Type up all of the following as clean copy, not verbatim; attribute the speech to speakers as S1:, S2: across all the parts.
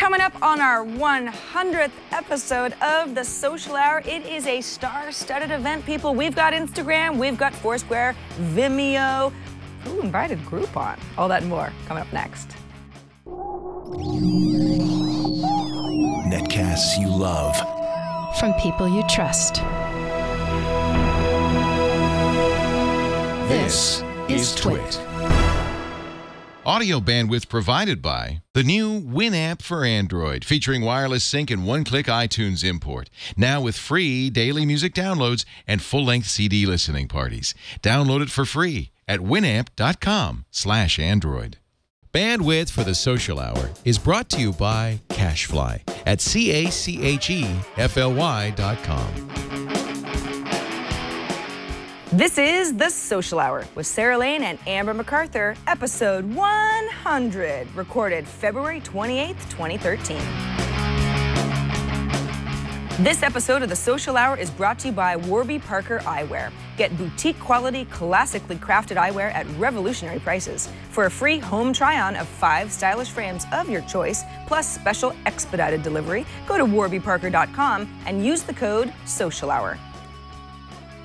S1: Coming up on our 100th episode of the Social Hour, it is a star-studded event, people. We've got Instagram, we've got Foursquare, Vimeo. Who invited Groupon? All that and more coming up next.
S2: Netcasts you love.
S3: From people you trust.
S2: This is Twit.
S4: Audio bandwidth provided by the new Winamp for Android, featuring wireless sync and one-click iTunes import. Now with free daily music downloads and full-length CD listening parties. Download it for free at winamp.com/Android. Bandwidth for the Social Hour is brought to you by CacheFly at CacheFly.com.
S1: This is the Social Hour with Sarah Lane and Amber MacArthur, episode 100, recorded February 28th, 2013. This episode of the Social Hour is brought to you by Warby Parker Eyewear. Get boutique quality, classically crafted eyewear at revolutionary prices. For a free home try-on of 5 stylish frames of your choice, plus special expedited delivery, go to warbyparker.com and use the code SOCIALHOUR.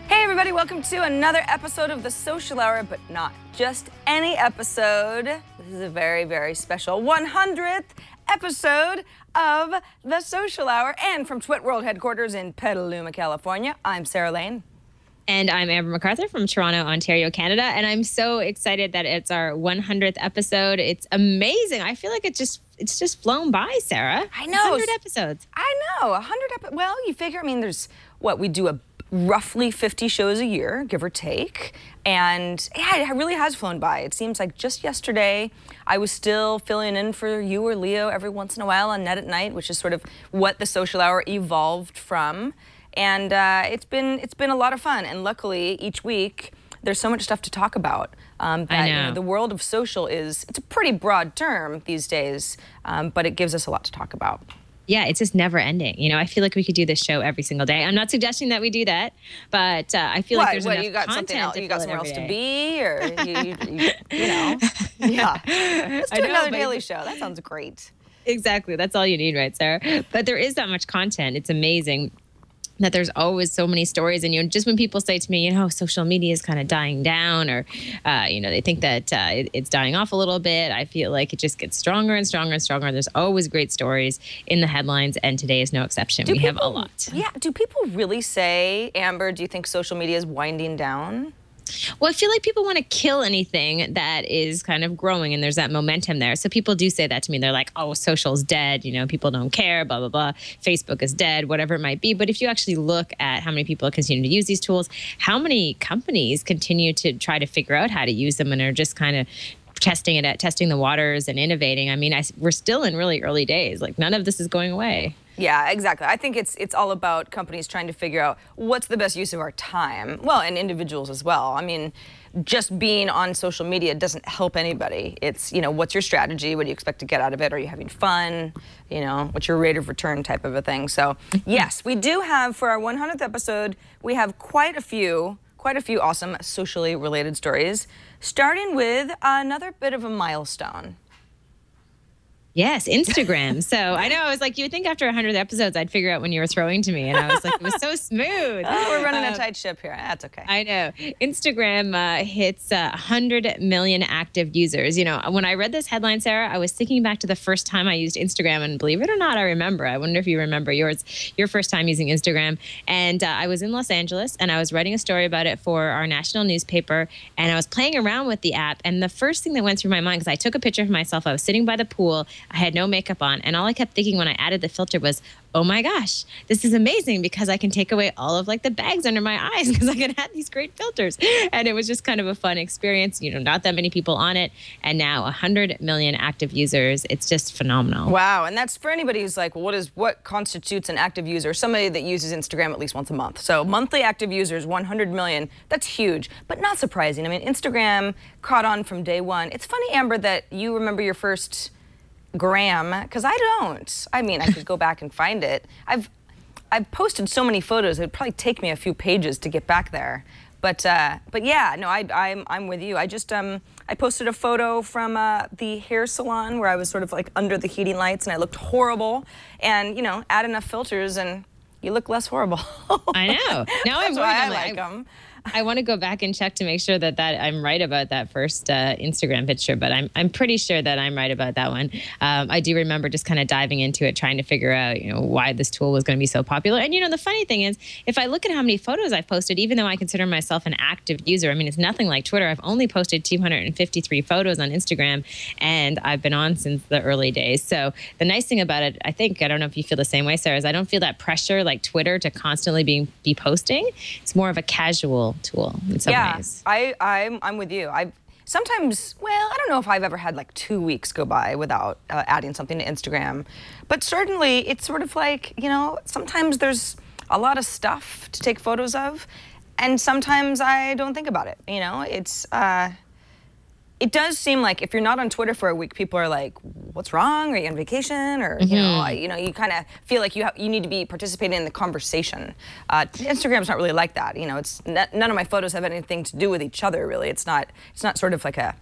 S1: Hey everybody, welcome to another episode of the Social Hour, but not just any episode. This is a very, very special 100th episode of the Social Hour. And from Twit World headquarters in Petaluma, California, I'm Sarah Lane.
S5: And I'm Amber MacArthur from Toronto, Ontario, Canada. And I'm so excited that it's our 100th episode. It's amazing. I feel like it's just flown by, Sarah.
S1: I know.
S5: 100 episodes.
S1: I know. 100 episodes. Well, you figure, I mean, there's what we do roughly 50 shows a year, give or take. And yeah, it really has flown by. It seems like just yesterday, I was still filling in for you or Leo every once in a while on Net at Night, which is sort of what the Social Hour evolved from. And it's been a lot of fun. And luckily, each week, there's so much stuff to talk about.
S5: I know.
S1: You know, the world of social it's a pretty broad term these days, but it gives us a lot to talk about.
S5: Yeah, it's just never ending. You know, I feel like we could do this show every single day. I'm not suggesting that we do that, but I feel like there's enough
S1: you got
S5: content
S1: something else?
S5: to
S1: You got
S5: fill it
S1: somewhere else
S5: every
S1: to
S5: day.
S1: be, or you know, yeah. Let's do another daily show. That sounds great.
S5: Exactly. That's all you need, right, Sarah? But there is that much content. It's amazing that there's always so many stories. And, you know, just when people say to me, you know, social media is kind of dying down, or, you know, they think that it's dying off a little bit, I feel like it just gets stronger and stronger and stronger. There's always great stories in the headlines, and today is no exception. We have a lot.
S1: Yeah. Do people really say, Amber, do you think social media is winding down?
S5: Well, I feel like people want to kill anything that is kind of growing, and there's that momentum there. So people do say that to me. They're like, oh, social's dead. You know, people don't care, blah, blah, blah. Facebook is dead, whatever it might be. But if you actually look at how many people continue to use these tools, how many companies continue to try to figure out how to use them and are just kind of testing the waters and innovating. I mean, we're still in really early days. Like, none of this is going away.
S1: Yeah, exactly. I think it's all about companies trying to figure out what's the best use of our time. Well, and individuals as well. I mean, just being on social media doesn't help anybody. It's, you know, what's your strategy? What do you expect to get out of it? Are you having fun? You know, what's your rate of return type of a thing? So, yes, we do have, for our 100th episode, we have quite a few awesome socially related stories, starting with another bit of a milestone.
S5: Yes, Instagram. So I know, I was like, you would think after 100 episodes, I'd figure out when you were throwing to me. And I was like, it was so smooth.
S1: Oh, we're running a tight ship here. That's okay.
S5: I know. Instagram hits 100 million active users. You know, when I read this headline, Sarah, I was thinking back to the first time I used Instagram. And believe it or not, I remember. I wonder if you remember your first time using Instagram. And I was in Los Angeles, and I was writing a story about it for our national newspaper. And I was playing around with the app. And the first thing that went through my mind, because I took a picture of myself, I was sitting by the pool. I had no makeup on, and all I kept thinking when I added the filter was, oh my gosh, this is amazing because I can take away all of like the bags under my eyes because I can add these great filters. And it was just kind of a fun experience. You know, not that many people on it, and now 100 million active users. It's just phenomenal.
S1: Wow. And that's for anybody who's like, well, what constitutes an active user? Somebody that uses Instagram at least once a month. So monthly active users, 100 million. That's huge, but not surprising. I mean, Instagram caught on from day one. It's funny, Amber, that you remember your first gram, because I don't. I mean, I could go back and find it. I've posted so many photos, it'd probably take me a few pages to get back there. But yeah, no, I'm with you. I just I posted a photo from the hair salon where I was sort of like under the heating lights and I looked horrible. And you know, add enough filters and you look less horrible.
S5: I know. Now I'm
S1: That's
S5: worried.
S1: why I
S5: I'm
S1: like them.
S5: I want to go back and check to make sure that I'm right about that first Instagram picture, but I'm pretty sure that I'm right about that one. I do remember just kind of diving into it, trying to figure out, you know, why this tool was going to be so popular. And, you know, the funny thing is, if I look at how many photos I've posted, even though I consider myself an active user, I mean, it's nothing like Twitter. I've only posted 253 photos on Instagram, and I've been on since the early days. So the nice thing about it, I don't know if you feel the same way, Sarah, is I don't feel that pressure like Twitter to constantly be posting. It's more of a casual tool in some ways.
S1: I'm with you. Sometimes, well, I don't know if I've ever had like 2 weeks go by without adding something to Instagram, but certainly it's sort of like, you know, sometimes there's a lot of stuff to take photos of, and sometimes I don't think about it. You know, it does seem like if you're not on Twitter for a week, people are like, what's wrong? Are you on vacation? Or, you know, you kind of feel like you need to be participating in the conversation. Instagram's not really like that. You know, none of my photos have anything to do with each other, really. It's not sort of like a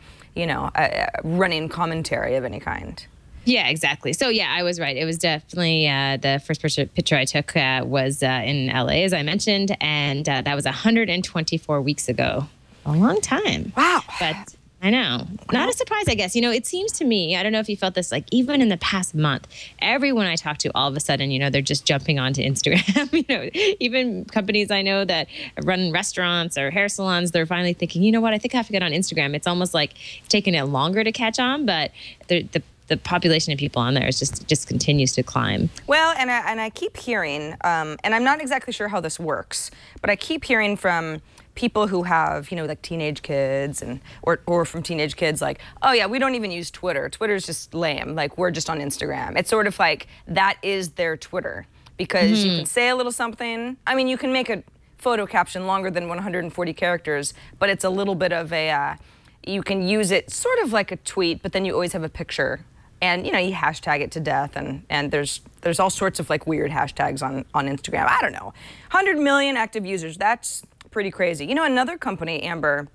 S1: running commentary of any kind.
S5: Yeah, exactly. So yeah, I was right. It was definitely the first picture I took was in LA, as I mentioned, and that was 124 weeks ago. A long time.
S1: Wow.
S5: But I know. Not a surprise, I guess. You know, it seems to me, I don't know if you felt this, like even in the past month, everyone I talk to, all of a sudden, you know, they're just jumping onto Instagram. You know, even companies I know that run restaurants or hair salons, they're finally thinking, you know what, I think I have to get on Instagram. It's almost like it's taken it longer to catch on, but the population of people on there is just continues to climb.
S1: Well, and I keep hearing, and I'm not exactly sure how this works, but I keep hearing from people who have, you know, like teenage kids or from teenage kids like, oh yeah, we don't even use Twitter. Twitter's just lame. Like, we're just on Instagram. It's sort of like that is their Twitter because you can say a little something. I mean, you can make a photo caption longer than 140 characters, but it's a little bit of a, you can use it sort of like a tweet, but then you always have a picture. And, you know, you hashtag it to death, and there's all sorts of like weird hashtags on Instagram. I don't know. 100 million active users, that's pretty crazy. You know, another company, Amber,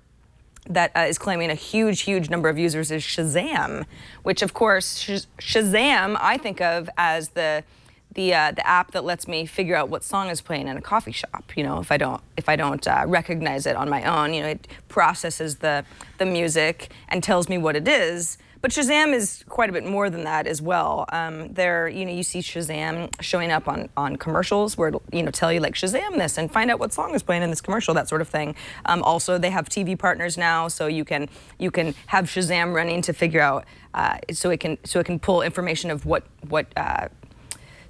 S1: that is claiming a huge number of users is Shazam, which of course, Shazam I think of as the app that lets me figure out what song is playing in a coffee shop. You know, if I don't recognize it on my own, you know, it processes the music and tells me what it is. But Shazam is quite a bit more than that as well. You know, you see Shazam showing up on commercials where it'll, you know, tell you like Shazam this and find out what song is playing in this commercial, that sort of thing. Also, they have TV partners now, so you can have Shazam running to figure out so it can pull information of what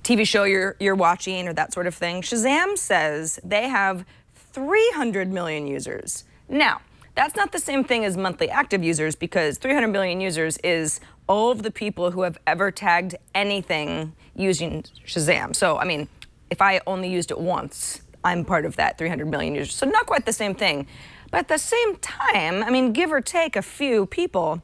S1: TV show you're watching or that sort of thing. Shazam says they have 300 million users. Now, that's not the same thing as monthly active users because 300 million users is all of the people who have ever tagged anything using Shazam. So, I mean, if I only used it once, I'm part of that 300 million users. So not quite the same thing. But at the same time, I mean, give or take a few people,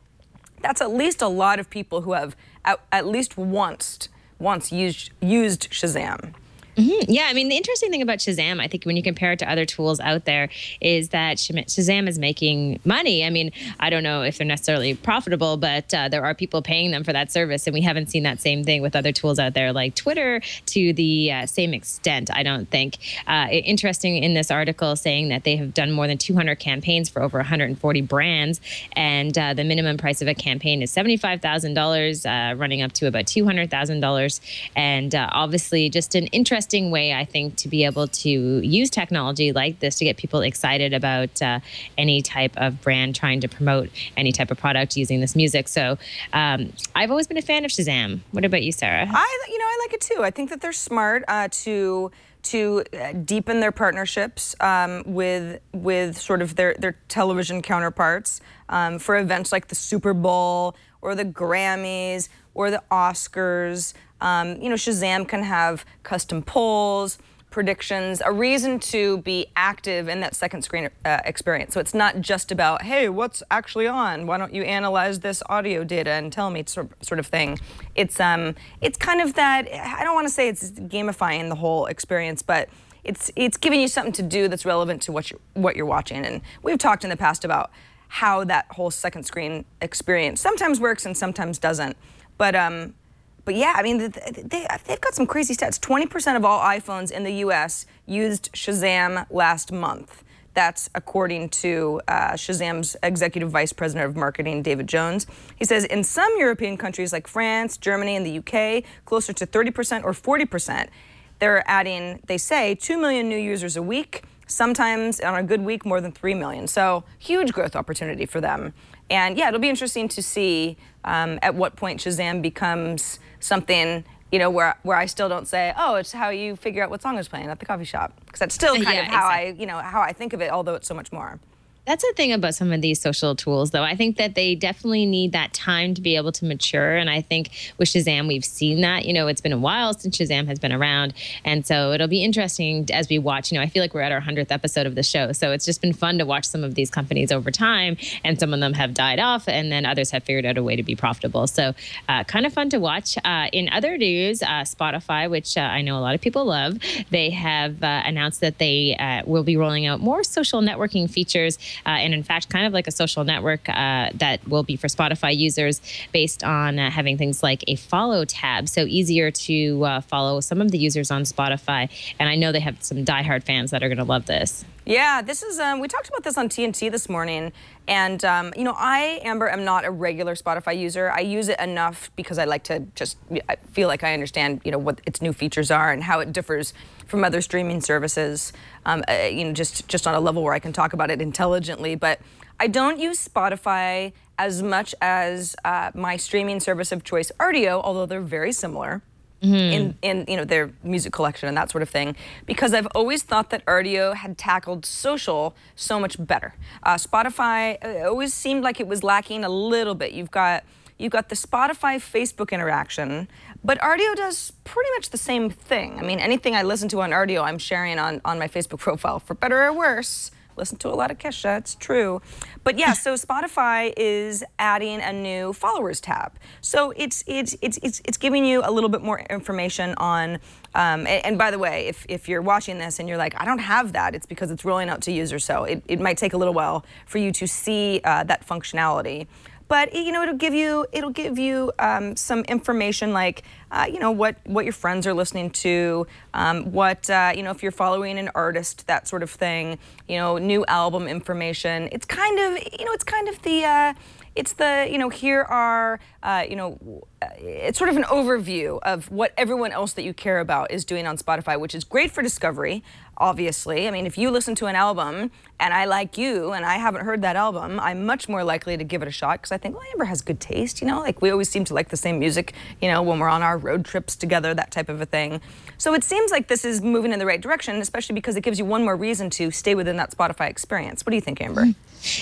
S1: that's at least a lot of people who have at least once used Shazam.
S5: Yeah, I mean, the interesting thing about Shazam, I think when you compare it to other tools out there, is that Shazam is making money. I mean, I don't know if they're necessarily profitable, but there are people paying them for that service, and we haven't seen that same thing with other tools out there like Twitter to the same extent, I don't think. Interesting in this article saying that they have done more than 200 campaigns for over 140 brands, and the minimum price of a campaign is $75,000, running up to about $200,000, and obviously just an interesting way, I think, to be able to use technology like this to get people excited about any type of brand trying to promote any type of product using this music. So I've always been a fan of Shazam. What about you, Sarah?
S1: I like it too. I think that they're smart to deepen their partnerships with sort of their television counterparts for events like the Super Bowl or the Grammys or the Oscars. You know, Shazam can have custom polls, predictions, a reason to be active in that second screen experience. So it's not just about, hey, what's actually on? Why don't you analyze this audio data and tell me, sort of thing. It's kind of that, I don't want to say it's gamifying the whole experience, but it's giving you something to do that's relevant to what you're watching. And we've talked in the past about how that whole second screen experience sometimes works and sometimes doesn't. But yeah, I mean, they've got some crazy stats. 20% of all iPhones in the U.S. used Shazam last month. That's according to Shazam's Executive Vice President of Marketing, David Jones. He says in some European countries like France, Germany, and the UK, closer to 30% or 40%, they're adding, they say, 2 million new users a week, sometimes on a good week, more than 3 million. So huge growth opportunity for them. And yeah, it'll be interesting to see at what point Shazam becomes something, you know, where I still don't say, oh, it's how you figure out what song is playing at the coffee shop. Because that's still kind of how how I think of it, although it's so much more.
S5: That's the thing about some of these social tools, though. I think that they definitely need that time to be able to mature. And I think with Shazam, we've seen that. You know, it's been a while since Shazam has been around. And so it'll be interesting as we watch. You know, I feel like we're at our 100th episode of the show. So it's just been fun to watch some of these companies over time. And some of them have died off, and then others have figured out a way to be profitable. So kind of fun to watch. In other news, Spotify, which I know a lot of people love, they have announced that they will be rolling out more social networking features. And in fact, kind of like a social network that will be for Spotify users based on having things like a follow tab. So easier to follow some of the users on Spotify. And I know they have some diehard fans that are going to love this.
S1: Yeah, this is, we talked about this on TNT this morning. And, you know, I, Amber, am not a regular Spotify user. I use it enough because I like to I feel like I understand, you know, what its new features are and how it differs from other streaming services, you know, just on a level where I can talk about it intelligently. But I don't use Spotify as much as my streaming service of choice, Rdio, although they're very similar. In you know, their music collection and that sort of thing, because I've always thought that Rdio had tackled social so much better. Spotify always seemed like it was lacking a little bit. You've got the Spotify Facebook interaction, but Rdio does pretty much the same thing. I mean, anything I listen to on Rdio, I'm sharing on my Facebook profile, for better or worse. Listen to a lot of Kesha, it's true. But yeah, so Spotify is adding a new followers tab. So it's giving you a little bit more information on, and by the way, if you're watching this and you're like, I don't have that, it's because it's rolling out to users, so it might take a little while for you to see that functionality. But you know, it'll give you some information like you know, what your friends are listening to, what you know, if you're following an artist, that sort of thing. You know, new album information. It's kind of, you know, it's the, you know, here are, you know, it's sort of an overview of what everyone else that you care about is doing on Spotify, which is great for discovery, obviously. I mean, if you listen to an album and I like you and I haven't heard that album, I'm much more likely to give it a shot because I think, well, Amber has good taste, you know, like we always seem to like the same music, you know, when we're on our road trips together, that type of a thing. So it seems like this is moving in the right direction, especially because it gives you one more reason to stay within that Spotify experience. What do you think, Amber?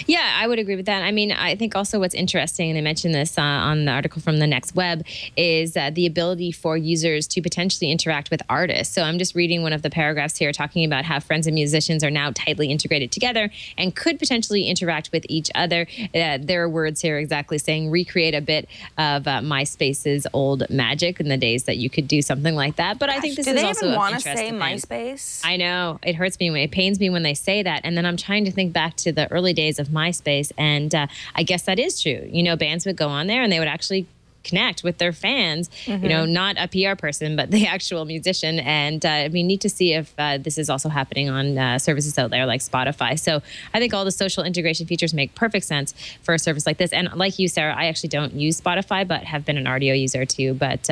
S5: Yeah, I would agree with that. I mean, I think also what's interesting, and they mentioned this on the article from the Next Web, is the ability for users to potentially interact with artists. So I'm just reading one of the paragraphs here talking about how friends and musicians are now tightly integrated together and could potentially interact with each other. Their words here exactly saying recreate a bit of MySpace's old magic in the days that you could do something like that. But I think this is also an interesting
S1: thing. Do they even want to say MySpace?
S5: I know. It hurts me. It pains me when they say that. And then I'm trying to think back to the early days of MySpace, and I guess that is true. You know, bands would go on there and they would actually connect with their fans, you know, not a PR person, but the actual musician. And I mean, neat to see if this is also happening on services out there like Spotify. So I think all the social integration features make perfect sense for a service like this. And like you, Sarah, I actually don't use Spotify, but have been an Rdio user too. But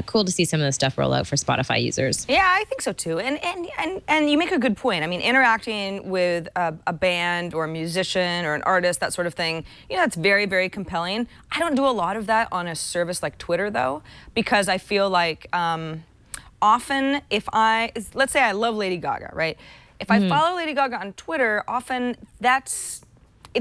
S5: cool to see some of the stuff roll out for Spotify users.
S1: Yeah, I think so too. And you make a good point. I mean, interacting with a band or a musician or an artist, that sort of thing, you know, that's very, very compelling. I don't do a lot of that on a service like Twitter, though, because I feel like often if let's say I love Lady Gaga, right? If I follow Lady Gaga on Twitter, often it's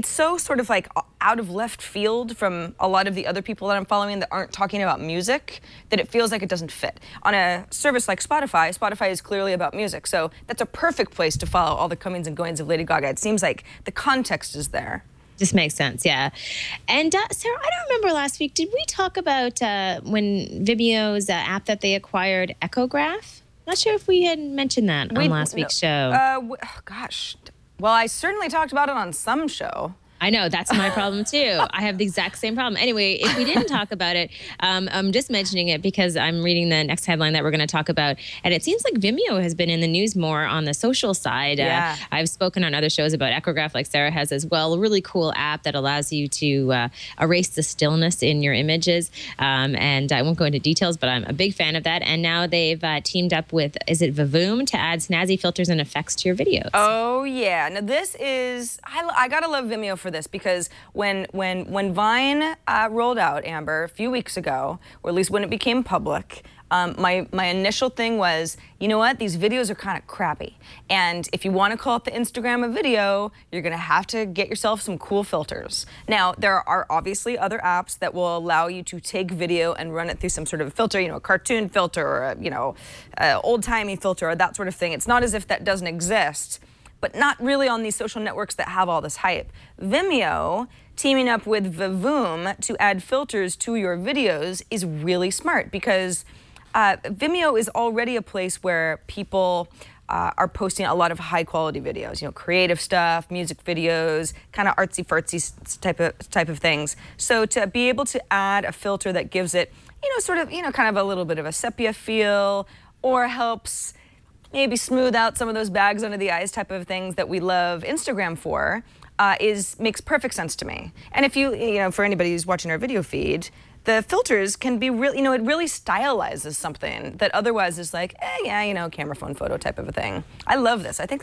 S1: so sort of like out of left field from a lot of the other people that I'm following that aren't talking about music, that it feels like it doesn't fit. On a service like Spotify, Spotify is clearly about music, so that's a perfect place to follow all the comings and goings of Lady Gaga. It seems like the context is there.
S5: Just makes sense, yeah. And Sarah, I don't remember last week, did we talk about when Vimeo's app that they acquired, Echograph? Not sure if we had mentioned that on last week's show.
S1: Gosh. Well, I certainly talked about it on some show.
S5: I know, that's my problem too. I have the exact same problem. Anyway, if we didn't talk about it, I'm just mentioning it because I'm reading the next headline that we're going to talk about. And it seems like Vimeo has been in the news more on the social side.
S1: Yeah.
S5: I've spoken on other shows about Echograph, like Sarah has as well. A really cool app that allows you to erase the stillness in your images. And I won't go into details, but I'm a big fan of that. And now they've teamed up with, is it Vivoom, to add snazzy filters and effects to your videos.
S1: Oh, yeah. Now, this is, I got to love Vimeo for this, because when Vine rolled out, Amber, a few weeks ago, or at least when it became public, my initial thing was, you know what, these videos are kind of crappy. And if you want to call it the Instagram of video, you're going to have to get yourself some cool filters. Now, there are obviously other apps that will allow you to take video and run it through some sort of filter, you know, a cartoon filter or a, you know, old-timey filter or that sort of thing. It's not as if that doesn't exist, but not really on these social networks that have all this hype. Vimeo teaming up with Vivoom to add filters to your videos is really smart, because Vimeo is already a place where people are posting a lot of high quality videos, you know, creative stuff, music videos, kind of artsy fartsy type of things. So to be able to add a filter that gives it, you know, sort of, you know, kind of a little bit of a sepia feel, or helps maybe smooth out some of those bags under the eyes type of things that we love Instagram for, makes perfect sense to me. And if you know, for anybody who's watching our video feed, the filters can be really, you know, it really stylizes something that otherwise is like, yeah, you know, camera phone photo type of a thing. I love this. I think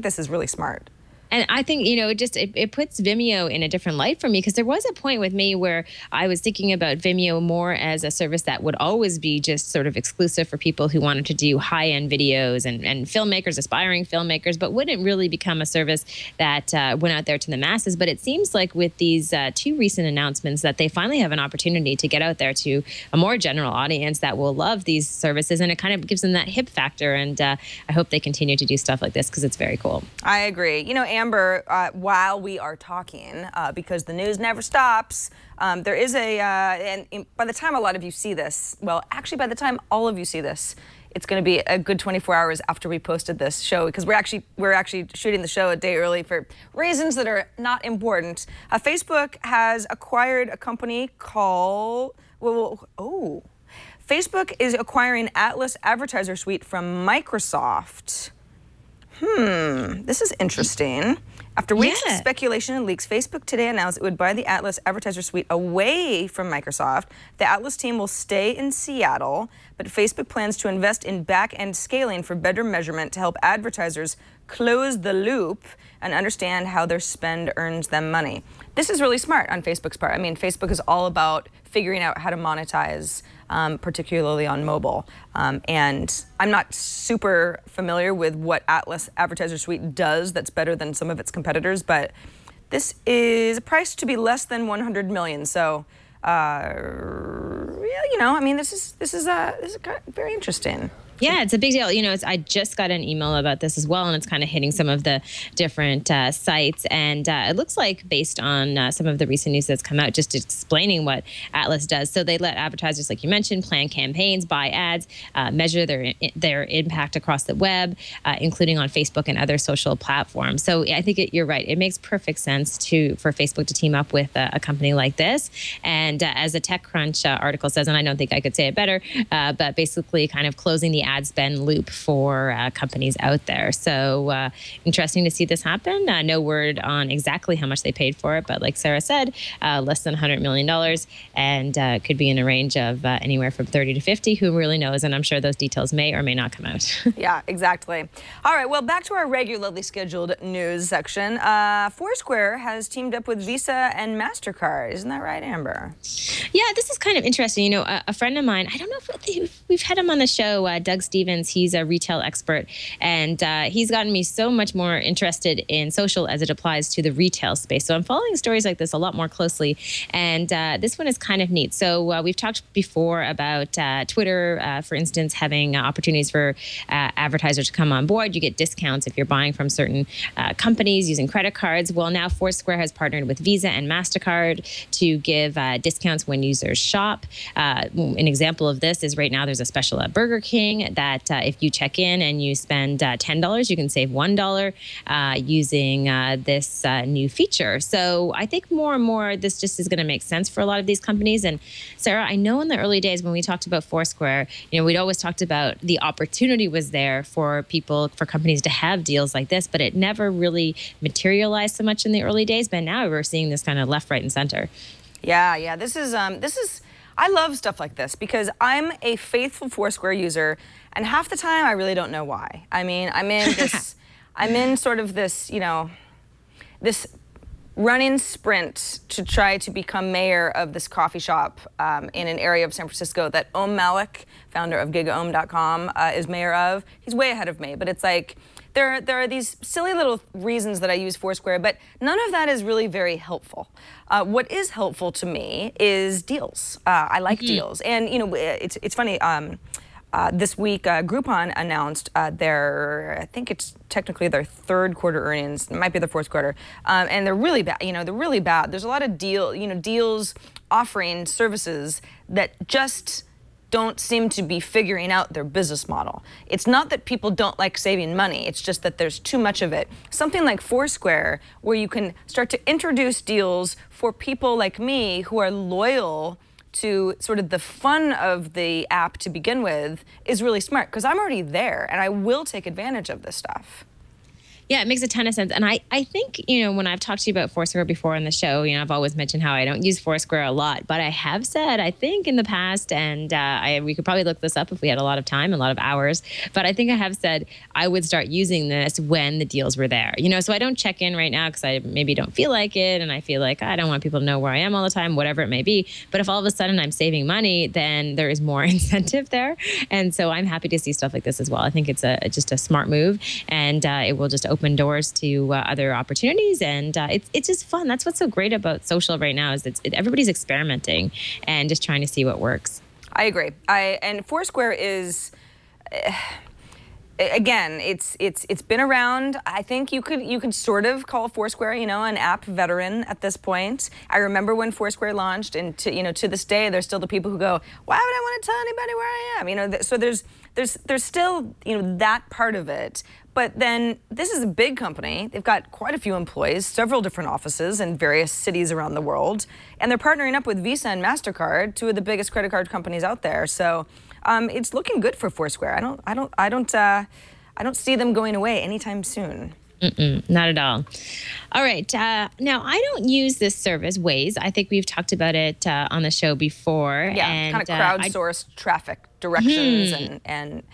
S1: this is really smart.
S5: And I think, you know, it puts Vimeo in a different light for me, because there was a point with me where I was thinking about Vimeo more as a service that would always be just sort of exclusive for people who wanted to do high-end videos and filmmakers, aspiring filmmakers, but wouldn't really become a service that went out there to the masses. But it seems like with these two recent announcements that they finally have an opportunity to get out there to a more general audience that will love these services, and it kind of gives them that hip factor. And I hope they continue to do stuff like this, because it's very cool.
S1: I agree. You know, Amber, while we are talking, because the news never stops, there is and by the time a lot of you see this, well, actually by the time all of you see this, it's going to be a good 24 hours after we posted this show, because we're actually shooting the show a day early for reasons that are not important. Facebook has acquired a company called, Facebook is acquiring Atlas Advertiser Suite from Microsoft. This is interesting. After weeks of speculation and leaks, Facebook today announced it would buy the Atlas Advertiser Suite away from Microsoft. The Atlas team will stay in Seattle, but Facebook plans to invest in back-end scaling for better measurement to help advertisers close the loop and understand how their spend earns them money. This is really smart on Facebook's part. I mean, Facebook is all about figuring out how to monetize, particularly on mobile. And I'm not super familiar with what Atlas Advertiser Suite does that's better than some of its competitors, but this is priced to be less than 100 million. So, you know, I mean, this is very interesting.
S5: Yeah, it's a big deal. You know, I just got an email about this as well, and it's kind of hitting some of the different sites. And it looks like, based on some of the recent news that's come out, just explaining what Atlas does. So they let advertisers, like you mentioned, plan campaigns, buy ads, measure their impact across the web, including on Facebook and other social platforms. So I think you're right. It makes perfect sense for Facebook to team up with a company like this. And as the TechCrunch article says, and I don't think I could say it better, but basically kind of closing the ad spend loop for companies out there. So interesting to see this happen. No word on exactly how much they paid for it, but like Sarah said, less than $100 million, and could be in a range of anywhere from 30 to 50. Who really knows? And I'm sure those details may or may not come out.
S1: Yeah, exactly. All right, well, back to our regularly scheduled news section. Foursquare has teamed up with Visa and Mastercard. Isn't that right, Amber?
S5: Yeah, this is kind of interesting. You know, a friend of mine, I don't know if we've had him on the show, Doug Stevens. He's a retail expert, and he's gotten me so much more interested in social as it applies to the retail space. So I'm following stories like this a lot more closely, and this one is kind of neat. So we've talked before about Twitter, for instance, having opportunities for advertisers to come on board. You get discounts if you're buying from certain companies using credit cards. Well, now Foursquare has partnered with Visa and Mastercard to give discounts when users shop. An example of this is right now there's a special at Burger King that if you check in and you spend $10, you can save $1 using this new feature. So I think more and more this just is going to make sense for a lot of these companies. And Sarah, I know in the early days when we talked about Foursquare, we'd always talked about the opportunity was there for for companies to have deals like this, but it never really materialized so much in the early days. But now we're seeing this kind of left, right, and center.
S1: Yeah. This is I love stuff like this because I'm a faithful Foursquare user, and half the time I really don't know why. I mean, I'm in this, I'm in sort of this, this running sprint to try to become mayor of this coffee shop in an area of San Francisco that Malik, founder of GigaOM.com, is mayor of. He's way ahead of me, but it's like there are these silly little reasons that I use Foursquare, but none of that is really very helpful. What is helpful to me is deals. I like deals, and it's funny. This week, Groupon announced I think it's technically their third quarter earnings. It might be the fourth quarter, and they're really bad. They're really bad. There's a lot of deals offering services that just don't seem to be figuring out their business model. It's not that people don't like saving money, it's just that there's too much of it. Something like Foursquare, where you can start to introduce deals for people like me who are loyal to sort of the fun of the app to begin with, is really smart, because I'm already there and I will take advantage of this stuff.
S5: Yeah, it makes a ton of sense. And I think, when I've talked to you about Foursquare before on the show, I've always mentioned how I don't use Foursquare a lot. But I have said, I think in the past, and we could probably look this up if we had a lot of time, a lot of hours. But I think I have said I would start using this when the deals were there. So I don't check in right now because I maybe don't feel like it. And I feel like I don't want people to know where I am all the time, whatever it may be. But if all of a sudden I'm saving money, then there is more incentive there. And so I'm happy to see stuff like this as well. I think it's just a smart move. And it will just open doors to other opportunities, and it's just fun. That's what's so great about social right now, is everybody's experimenting and just trying to see what works.
S1: I agree. And Foursquare is again, it's been around. I think you could sort of call Foursquare, an app veteran at this point. I remember when Foursquare launched, and to this day, there's still the people who go, "Why would I want to tell anybody where I am?" So there's still that part of it. But then this is a big company. They've got quite a few employees, several different offices in various cities around the world, and they're partnering up with Visa and Mastercard, two of the biggest credit card companies out there. So it's looking good for Foursquare. I don't see them going away anytime soon.
S5: Not at all. All right. Now, I don't use this service, Waze. I think we've talked about it on the show before.
S1: Yeah,
S5: and,
S1: kind of crowdsourced traffic directions and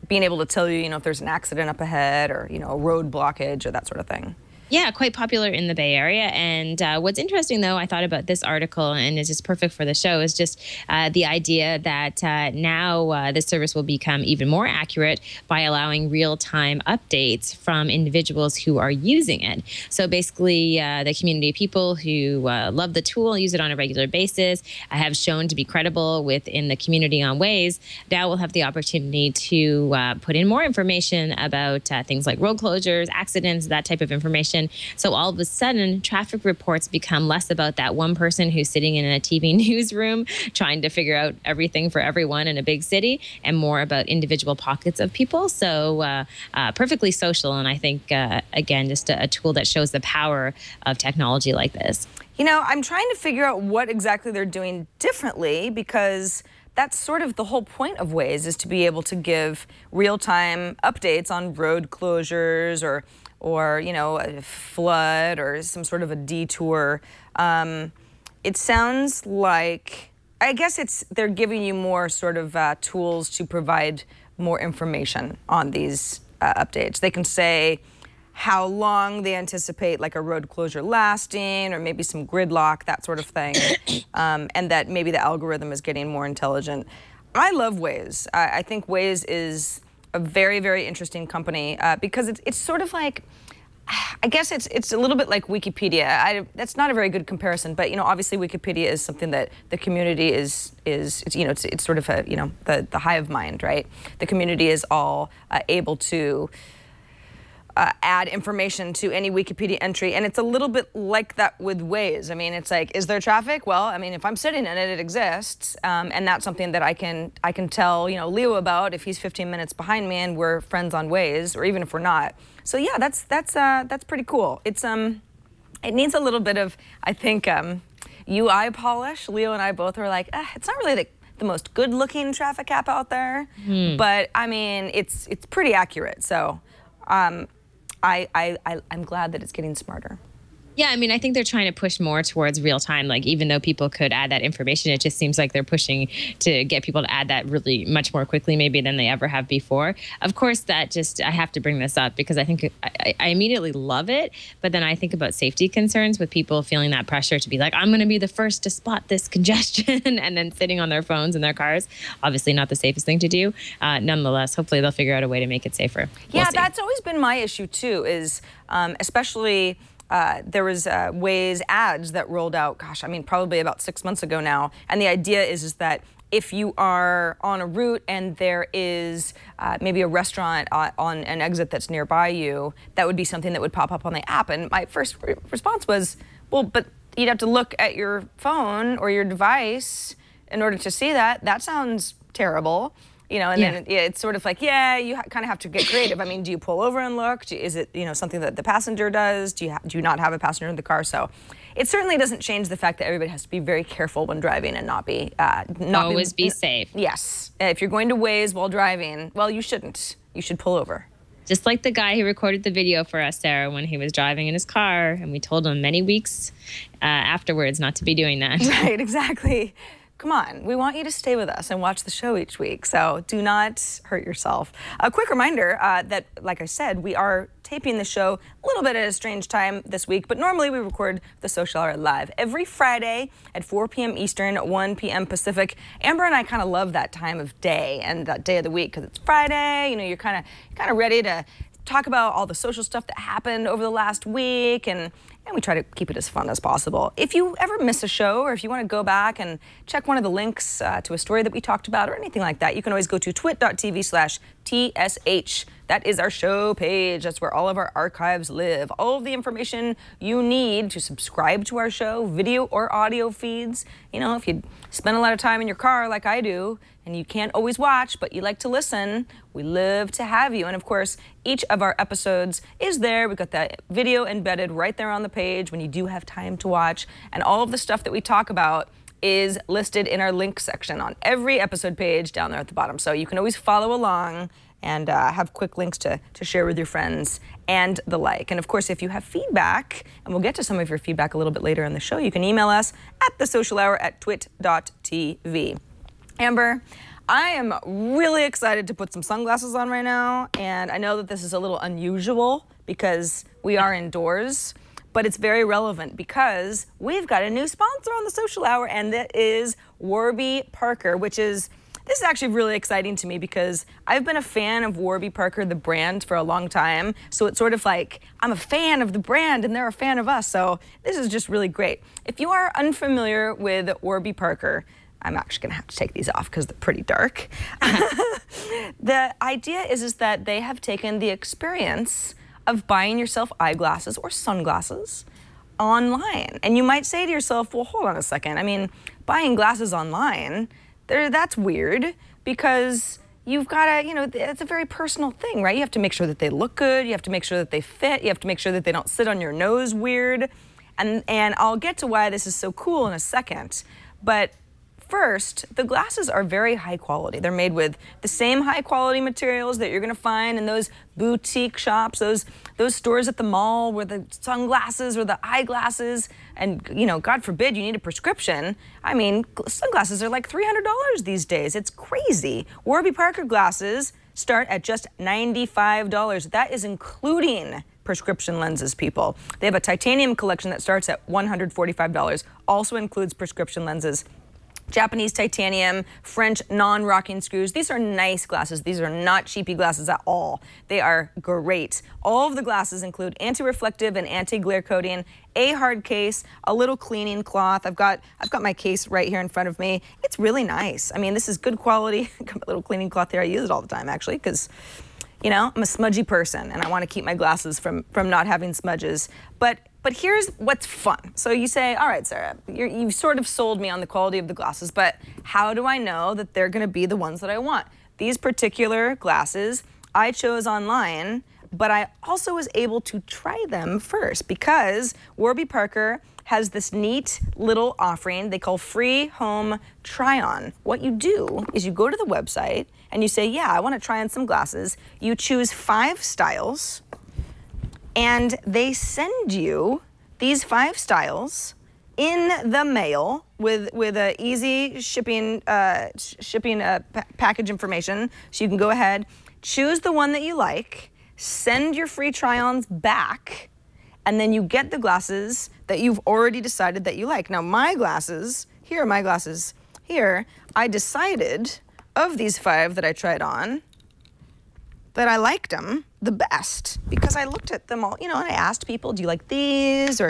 S1: being able to tell you, if there's an accident up ahead or, a road blockage or that sort of thing.
S5: Yeah, quite popular in the Bay Area. And what's interesting, though, I thought about this article, and it's just perfect for the show, is just the idea that now this service will become even more accurate by allowing real-time updates from individuals who are using it. So basically, the community of people who love the tool, use it on a regular basis, have shown to be credible within the community on Waze, now will have the opportunity to put in more information about things like road closures, accidents, that type of information. So all of a sudden, traffic reports become less about that one person who's sitting in a TV newsroom trying to figure out everything for everyone in a big city, and more about individual pockets of people. So perfectly social, and I think, again, just a tool that shows the power of technology like this.
S1: I'm trying to figure out what exactly they're doing differently, because that's sort of the whole point of Waze, is to be able to give real-time updates on road closures or a flood or some sort of a detour. It sounds like, I guess they're giving you more sort of tools to provide more information on these updates. They can say how long they anticipate like a road closure lasting, or maybe some gridlock, that sort of thing, and that maybe the algorithm is getting more intelligent. I love Waze. I think Waze is a very, very interesting company because it's sort of like, I guess it's a little bit like Wikipedia. That's not a very good comparison, but obviously Wikipedia is something that the community is it's sort of a the hive mind, right? The community is all able to add information to any Wikipedia entry, and it's a little bit like that with Waze. I mean, it's like, is there traffic? Well, I mean, if I'm sitting in it, it exists, and that's something that I can tell Leo about if he's 15 minutes behind me and we're friends on Waze, or even if we're not. So yeah, that's pretty cool. It's it needs a little bit of, I think, UI polish. Leo and I both were like, it's not really the most good-looking traffic app out there, but I mean, it's pretty accurate. So. I'm glad that it's getting smarter.
S5: Yeah, I mean, I think they're trying to push more towards real time. Like, even though people could add that information, it just seems like they're pushing to get people to add that really much more quickly maybe than they ever have before. Of course, I have to bring this up because I think I immediately love it. But then I think about safety concerns with people feeling that pressure to be like, I'm going to be the first to spot this congestion and then sitting on their phones in their cars. Obviously not the safest thing to do. Nonetheless, hopefully they'll figure out a way to make it safer.
S1: Yeah, that's always been my issue too, is especially... there was Waze ads that rolled out, gosh, I mean, probably about 6 months ago now. And the idea is that if you are on a route and there is maybe a restaurant on an exit that's nearby you, that would be something that would pop up on the app. And my first response was, well, but you'd have to look at your phone or your device in order to see that. That sounds terrible. Then it's sort of like, yeah, you kind of have to get creative. I mean, do you pull over and look? Is it, something that the passenger does? Do you not have a passenger in the car? So it certainly doesn't change the fact that everybody has to be very careful when driving and not
S5: always be safe.
S1: Yes. If you're going to Waze while driving, well, you shouldn't. You should pull over.
S5: Just like the guy who recorded the video for us, Sarah, when he was driving in his car, and we told him many weeks afterwards not to be doing that.
S1: Right, exactly. Come on, we want you to stay with us and watch the show each week, so do not hurt yourself. A quick reminder that, like I said, we are taping the show a little bit at a strange time this week, but normally we record the Social Hour live every Friday at 4 p.m. Eastern, 1 p.m. Pacific. Amber and I kind of love that time of day and that day of the week because it's Friday. You're kind of ready to talk about all the social stuff that happened over the last week, and we try to keep it as fun as possible. If you ever miss a show, or if you want to go back and check one of the links to a story that we talked about or anything like that, you can always go to twit.tv/TSH. That is our show page. That's where all of our archives live. All of the information you need to subscribe to our show, video or audio feeds. If you spend a lot of time in your car like I do, and you can't always watch, but you like to listen, we love to have you. And of course, each of our episodes is there. We've got that video embedded right there on the page when you do have time to watch. And all of the stuff that we talk about is listed in our link section on every episode page down there at the bottom. So you can always follow along and have quick links to share with your friends and the like. And of course, if you have feedback, and we'll get to some of your feedback a little bit later in the show, you can email us at thesocialhour@twit.tv. Amber, I am really excited to put some sunglasses on right now, and I know that this is a little unusual because we are indoors, but it's very relevant because we've got a new sponsor on the Social Hour, and that is Warby Parker, this is actually really exciting to me because I've been a fan of Warby Parker, the brand, for a long time. So it's sort of like I'm a fan of the brand and they're a fan of us. So this is just really great. If you are unfamiliar with Warby Parker, I'm actually going to have to take these off because they're pretty dark. The idea is that they have taken the experience of buying yourself eyeglasses or sunglasses online. And you might say to yourself, well, hold on a second. I mean, buying glasses online, that's weird because you've got to, it's a very personal thing, right? You have to make sure that they look good. You have to make sure that they fit. You have to make sure that they don't sit on your nose weird. And I'll get to why this is so cool in a second. But first, the glasses are very high quality. They're made with the same high quality materials that you're going to find in those boutique shops, those stores at the mall where the sunglasses or the eyeglasses, and God forbid you need a prescription. I mean, sunglasses are like $300 these days. It's crazy. Warby Parker glasses start at just $95. That is including prescription lenses, people. They have a titanium collection that starts at $145, also includes prescription lenses. Japanese titanium, French non-rocking screws. These are nice glasses. These are not cheapy glasses at all. They are great. All of the glasses include anti-reflective and anti-glare coating, a hard case, a little cleaning cloth. I've got my case right here in front of me. It's really nice. I mean, this is good quality. I've got a little cleaning cloth here. I use it all the time, actually, because You know, I'm a smudgy person, and I want to keep my glasses from not having smudges. But here's what's fun. So you say, all right, Sarah, you've sort of sold me on the quality of the glasses, but how do I know that they're going to be the ones that I want? These particular glasses I chose online, but I also was able to try them first because Warby Parker has this neat little offering they call free home try-on. What you do is you go to the website and you say, yeah, I want to try on some glasses. You choose 5 styles, and they send you these 5 styles in the mail with a easy shipping package information. So you can go ahead, choose the one that you like, send your free try-ons back, and then you get the glasses that you've already decided that you like. Now my glasses, here are my glasses here, I decided of these 5 that I tried on that I liked them the best because I looked at them all, you know, and I asked people, do you like these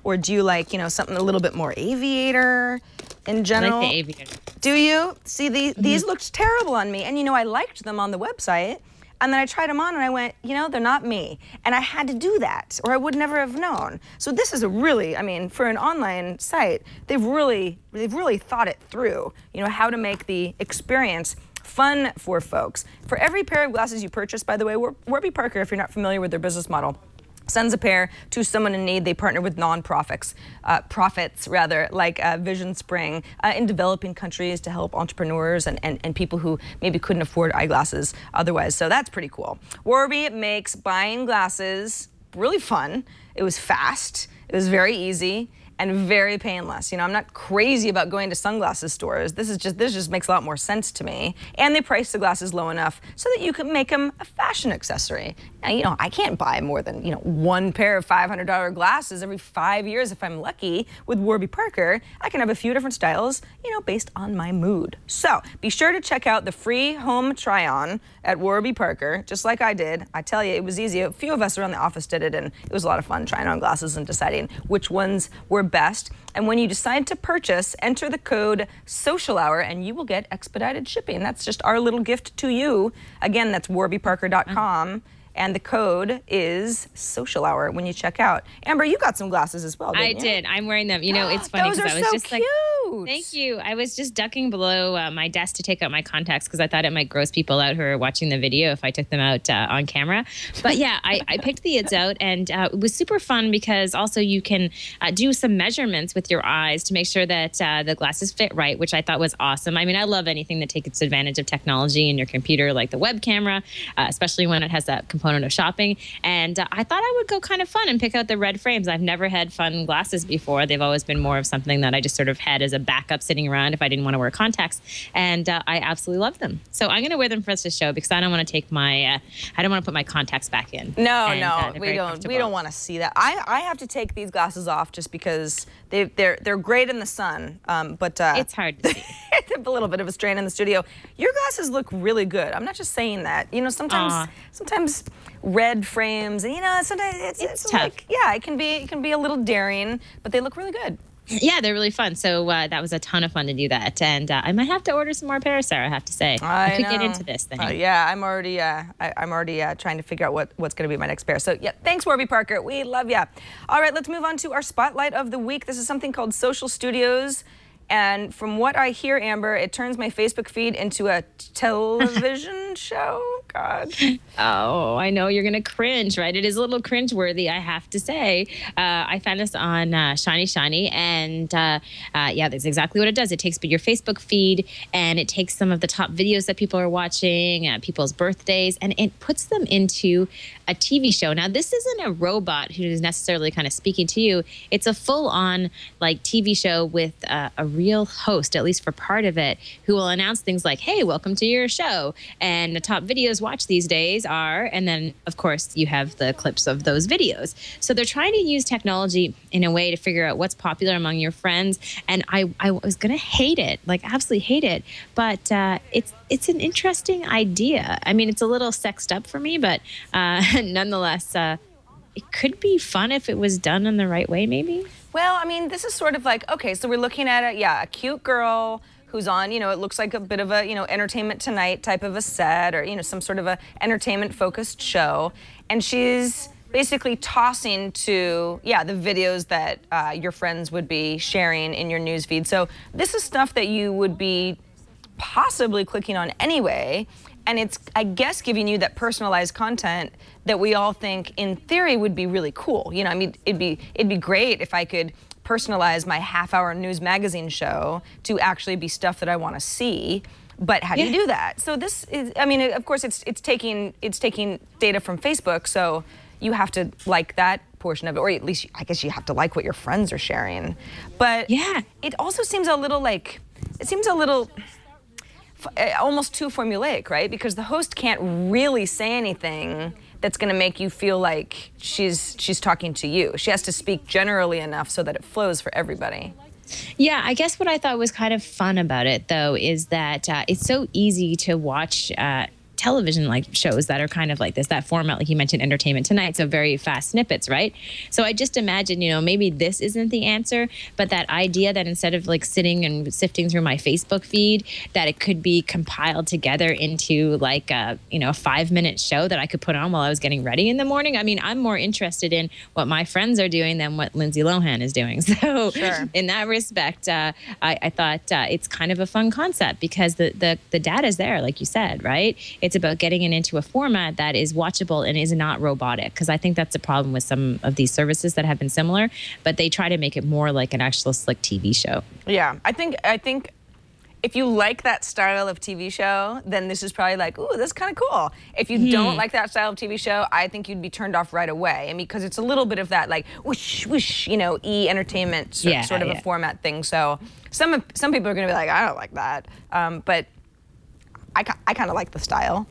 S1: or do you like, you know, something a little bit more aviator in general?
S5: I like the aviator.
S1: Do you? See, these looked terrible on me, and you know, I liked them on the website. And then I tried them on and I went, you know, they're not me. And I had to do that or I would never have known. So this is a really, I mean, for an online site, they've really thought it through, you know, how to make the experience fun for folks. For every pair of glasses you purchase, by the way, Warby Parker, if you're not familiar with their business model, sends a pair to someone in need. They partner with profits like Vision Spring in developing countries to help entrepreneurs and people who maybe couldn't afford eyeglasses otherwise. So that's pretty cool. Warby makes buying glasses really fun. It was fast. It was very easy. And very painless. You know, I'm not crazy about going to sunglasses stores. This just makes a lot more sense to me. And they price the glasses low enough so that you can make them a fashion accessory. And, you know, I can't buy more than, you know, 1 pair of $500 glasses every 5 years if I'm lucky. With Warby Parker, I can have a few different styles, you know, based on my mood. So be sure to check out the free home try-on at Warby Parker, just like I did. I tell you, it was easy. A few of us around the office did it, and it was a lot of fun trying on glasses and deciding which ones were best. And when you decide to purchase, enter the code Social Hour and you will get expedited shipping. That's just our little gift to you. Again, that's warbyparker.com. And the code is Social Hour when you check out. Amber, you got some glasses as well, didn't you?
S5: I did. I'm wearing them. You know, it's funny
S1: because
S5: I was
S1: so
S5: just
S1: cute.
S5: like, thank you. I was just ducking below my desk to take out my contacts because I thought it might gross people out who are watching the video if I took them out on camera. But yeah, I picked these out, and it was super fun because also you can do some measurements with your eyes to make sure that the glasses fit right, which I thought was awesome. I mean, I love anything that takes advantage of technology in your computer, like the web camera, especially when it has that component of shopping. And I thought I would go kind of fun and pick out the red frames. I've never had fun glasses before. They've always been more of something that I just sort of had as a backup sitting around if I didn't want to wear contacts. And I absolutely love them. So I'm going to wear them for the show because I don't want to take my, I don't want to put my contacts back in.
S1: No,
S5: we
S1: don't want to see that. I have to take these glasses off just because they're great in the sun, but
S5: it's hard to see.
S1: It's a little bit of a strain in the studio. Your glasses look really good. I'm not just saying that. You know, sometimes red frames, and you know, sometimes it's
S5: tough.
S1: like, yeah, it can be a little daring, but they look really good.
S5: Yeah, they're really fun. So that was a ton of fun to do that. And I might have to order some more pairs, Sarah, I have to say. I could get into this thing.
S1: Yeah, I'm already trying to figure out what's going to be my next pair. So yeah, thanks, Warby Parker. We love ya. All right, let's move on to our spotlight of the week. This is something called Social Studios. And from what I hear, Amber, it turns my Facebook feed into a television show. God.
S5: Oh, I know you're going to cringe, right? It is a little cringe-worthy, I have to say. I found this on Shiny, and yeah, that's exactly what it does. It takes your Facebook feed, and it takes some of the top videos that people are watching, people's birthdays, and it puts them into a TV show. Now, this isn't a robot who is necessarily kind of speaking to you. It's a full-on like TV show with a real host, at least for part of it, who will announce things like, hey, welcome to your show. And the top videos watched these days are, and then, of course, you have the clips of those videos. So they're trying to use technology in a way to figure out what's popular among your friends. And I was going to hate it, like absolutely hate it. But it's an interesting idea. I mean, it's a little sexed up for me, but nonetheless, it could be fun if it was done in the right way, maybe.
S1: Well, I mean, this is sort of like, okay, so we're looking at a cute girl who's on, it looks like a bit of a, Entertainment Tonight type of a set, or, some sort of a entertainment-focused show. And she's basically tossing to, the videos that your friends would be sharing in your news feed. So this is stuff that you would be possibly clicking on anyway. And it's, I guess, giving you that personalized content that we all think, in theory, would be really cool. I mean, it'd be great if I could personalize my half-hour news magazine show to actually be stuff that I want to see. But how do you do that? So this is, I mean, of course, it's taking data from Facebook, so you have to like that portion of it, or at least I guess you have to like what your friends are sharing. But it also seems a little like, almost too formulaic, right? Because the host can't really say anything that's going to make you feel like she's talking to you. She has to speak generally enough so that it flows for everybody.
S5: Yeah, I guess what I thought was kind of fun about it, though, is that it's so easy to watch television like shows that are kind of like this, that format, like you mentioned, Entertainment Tonight, so very fast snippets, right? So I just imagine, maybe this isn't the answer, but that idea that instead of like sitting and sifting through my Facebook feed, that it could be compiled together into like a 5-minute show that I could put on while I was getting ready in the morning. I mean, I'm more interested in what my friends are doing than what Lindsay Lohan is doing. So in that respect, I thought it's kind of a fun concept because the data's there, like you said, right? It's about getting it into a format that is watchable and is not robotic, because I think that's a problem with some of these services that have been similar, but they try to make it more like an actual slick TV show.
S1: Yeah, I think if you like that style of TV show, then this is probably like, ooh, that's kind of cool. If you don't like that style of TV show, I think you'd be turned off right away. I mean, because it's a little bit of that like whoosh, whoosh, e-entertainment sort of a format thing. So some people are going to be like, I don't like that. But I kind of like the style.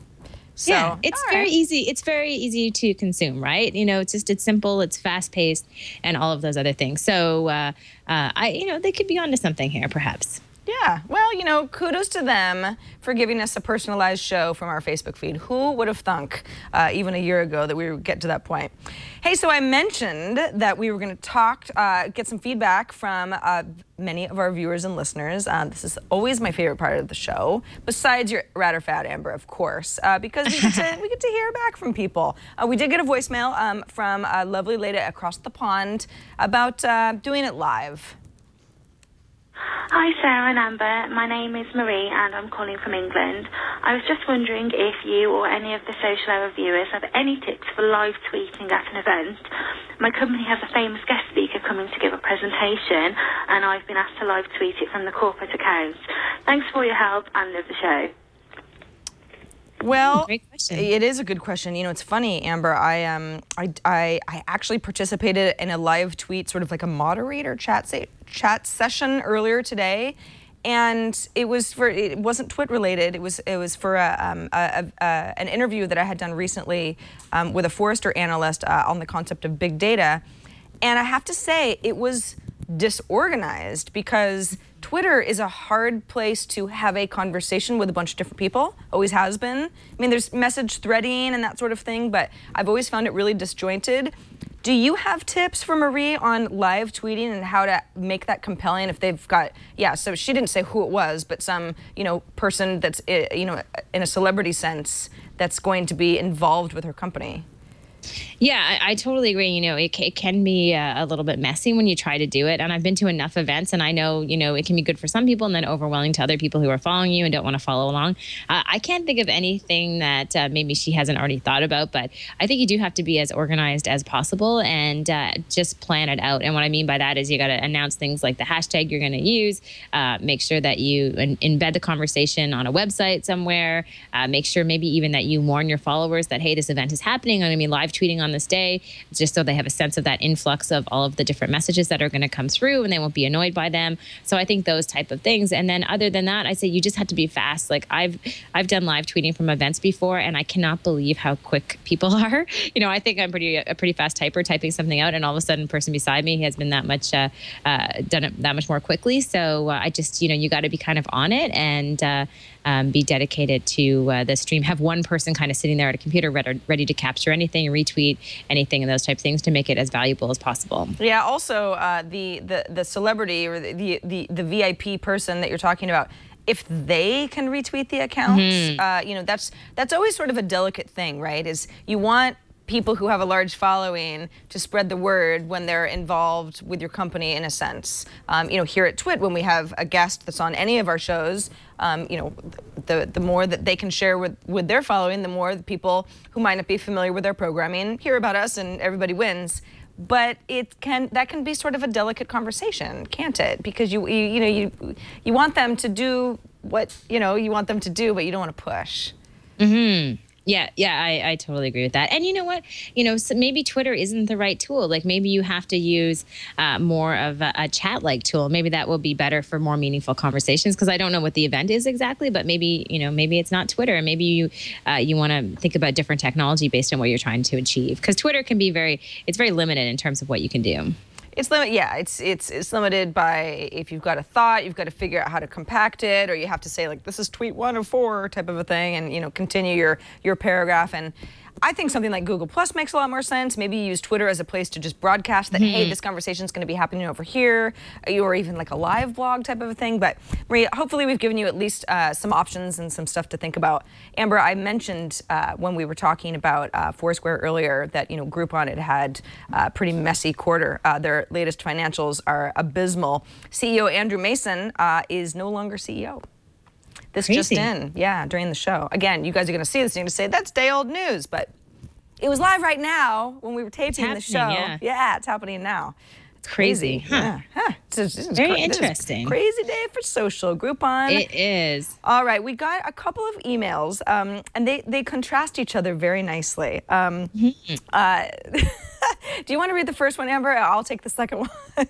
S1: So,
S5: yeah, it's very easy. It's very easy to consume, right? It's simple, it's fast paced, and all of those other things. So, they could be onto something here, perhaps.
S1: Yeah, well, kudos to them for giving us a personalized show from our Facebook feed. Who would have thunk even a year ago that we would get to that point? Hey, so I mentioned that we were going to get some feedback from many of our viewers and listeners. This is always my favorite part of the show, besides your rat or fat, Amber, of course, because we get to hear back from people. We did get a voicemail from a lovely lady across the pond about doing it live.
S6: Hi Sarah and Amber, my name is Marie and I'm calling from England. I was just wondering if you or any of the Social Hour viewers have any tips for live tweeting at an event. My company has a famous guest speaker coming to give a presentation and I've been asked to live tweet it from the corporate account. Thanks for your help and love the show.
S1: Well,
S5: great question.
S1: It is a good question. It's funny, Amber. I actually participated in a live tweet, sort of like a moderator chat session earlier today, and it wasn't twit related. It was for an interview that I had done recently with a Forrester analyst on the concept of big data, and I have to say it was disorganized because Twitter is a hard place to have a conversation with a bunch of different people, always has been. I mean, there's message threading and that sort of thing, but I've always found it really disjointed. Do you have tips for Marie on live tweeting and how to make that compelling if they've got, so she didn't say who it was, but some, person that's, in a celebrity sense that's going to be involved with her company?
S5: Yeah, I totally agree. It can be a little bit messy when you try to do it. And I've been to enough events and I know, it can be good for some people and then overwhelming to other people who are following you and don't want to follow along. I can't think of anything that maybe she hasn't already thought about, but I think you do have to be as organized as possible and just plan it out. And what I mean by that is you got to announce things like the hashtag you're going to use, make sure that you embed the conversation on a website somewhere, make sure maybe even that you warn your followers that, hey, this event is happening. I'm going to be live tweeting on this day, just so they have a sense of that influx of all of the different messages that are going to come through and they won't be annoyed by them. So I think those type of things. And then other than that, I say you just have to be fast. Like I've done live tweeting from events before and I cannot believe how quick people are. I think I'm a pretty fast typer, typing something out and all of a sudden the person beside me has been that much, done it that much more quickly. So I just, you got to be kind of on it and be dedicated to the stream. Have one person kind of sitting there at a computer ready to capture anything, retweet anything, and those type of things to make it as valuable as possible.
S1: Yeah. Also, the celebrity or the VIP person that you're talking about, if they can retweet the account. You know, that's always sort of a delicate thing, right? Is you want people who have a large following to spread the word when they're involved with your company in a sense. You know, here at Twit, when we have a guest that's on any of our shows, you know, the more that they can share with their following, the more the people who might not be familiar with our programming hear about us, and everybody wins. But that can be sort of a delicate conversation, can't it? Because you want them to do what you want them to do, but you don't want to push.
S5: Yeah, I totally agree with that. And you know what? You know, so maybe Twitter isn't the right tool. Like maybe you have to use more of a chat-like tool. Maybe that will be better for more meaningful conversations, because I don't know what the event is exactly, but maybe, you know, maybe it's not Twitter. And maybe you want to think about different technology based on what you're trying to achieve. Because Twitter can be very limited in terms of what you can do.
S1: It's limited, yeah. It's limited by if you've got a thought, you've got to figure out how to compact it, or you have to say like this is tweet 1 of 4 type of a thing, and you know continue your paragraph. And I think something like Google Plus makes a lot more sense. Maybe you use Twitter as a place to just broadcast that, hey, this conversation is going to be happening over here, or even like a live blog type of a thing. But Maria, hopefully we've given you at least some options and some stuff to think about. Amber, I mentioned when we were talking about Foursquare earlier that Groupon had a pretty messy quarter. Their latest financials are abysmal. CEO Andrew Mason is no longer CEO. This just in, yeah, during the show. Again, you guys are going to see this and you're going to say, that's day-old news, but it was live right now when we were taping the show. Yeah, it's happening now. It's crazy.
S5: Huh.
S1: Yeah. It's
S5: very interesting.
S1: Crazy day for social. Groupon.
S5: It is.
S1: All right, we got a couple of emails, and they contrast each other very nicely. Do you want to read the first one, Amber? I'll take the second one.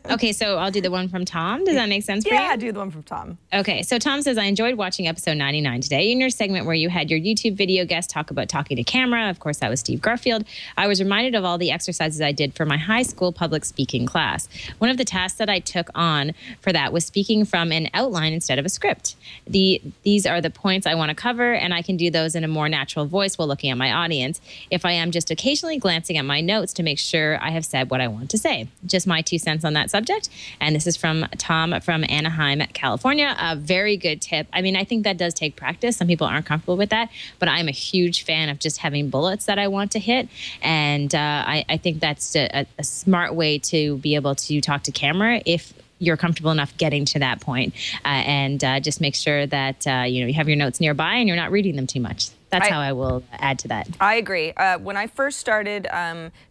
S5: Okay, so I'll do the one from Tom. Does that make sense for you?
S1: Yeah, do the one from Tom.
S5: Okay, so Tom says, I enjoyed watching episode 99 today. In your segment where you had your YouTube video guest talk about talking to camera, of course, that was Steve Garfield, I was reminded of all the exercises I did for my high school public speaking class. One of the tasks that I took on for that was speaking from an outline instead of a script. These are the points I want to cover, and I can do those in a more natural voice while looking at my audience. If I am just occasionally glancing at my notes to make sure I have said what I want to say. Just my 2 cents on that subject. And this is from Tom from Anaheim, California. A very good tip. I mean, I think that does take practice. Some people aren't comfortable with that, but I'm a huge fan of just having bullets that I want to hit. And I think that's a smart way to be able to talk to camera if you're comfortable enough getting to that point. And just make sure that you have your notes nearby and you're not reading them too much. That's how I will add to that.
S1: I agree. When I first started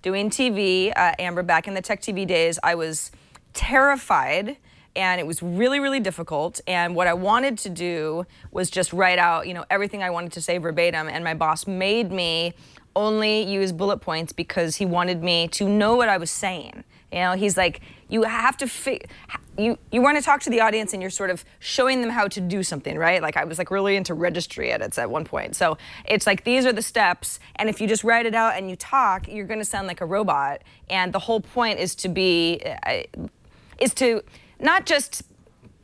S1: doing TV, Amber, back in the Tech TV days, I was terrified, and it was really, really difficult. And what I wanted to do was just write out, everything I wanted to say verbatim. And my boss made me only use bullet points because he wanted me to know what I was saying. He's like, you have to you want to talk to the audience and you're sort of showing them how to do something, right? Like I was like really into registry edits at one point. So it's like, these are the steps. And if you just write it out and you talk, you're going to sound like a robot. And the whole point is to not just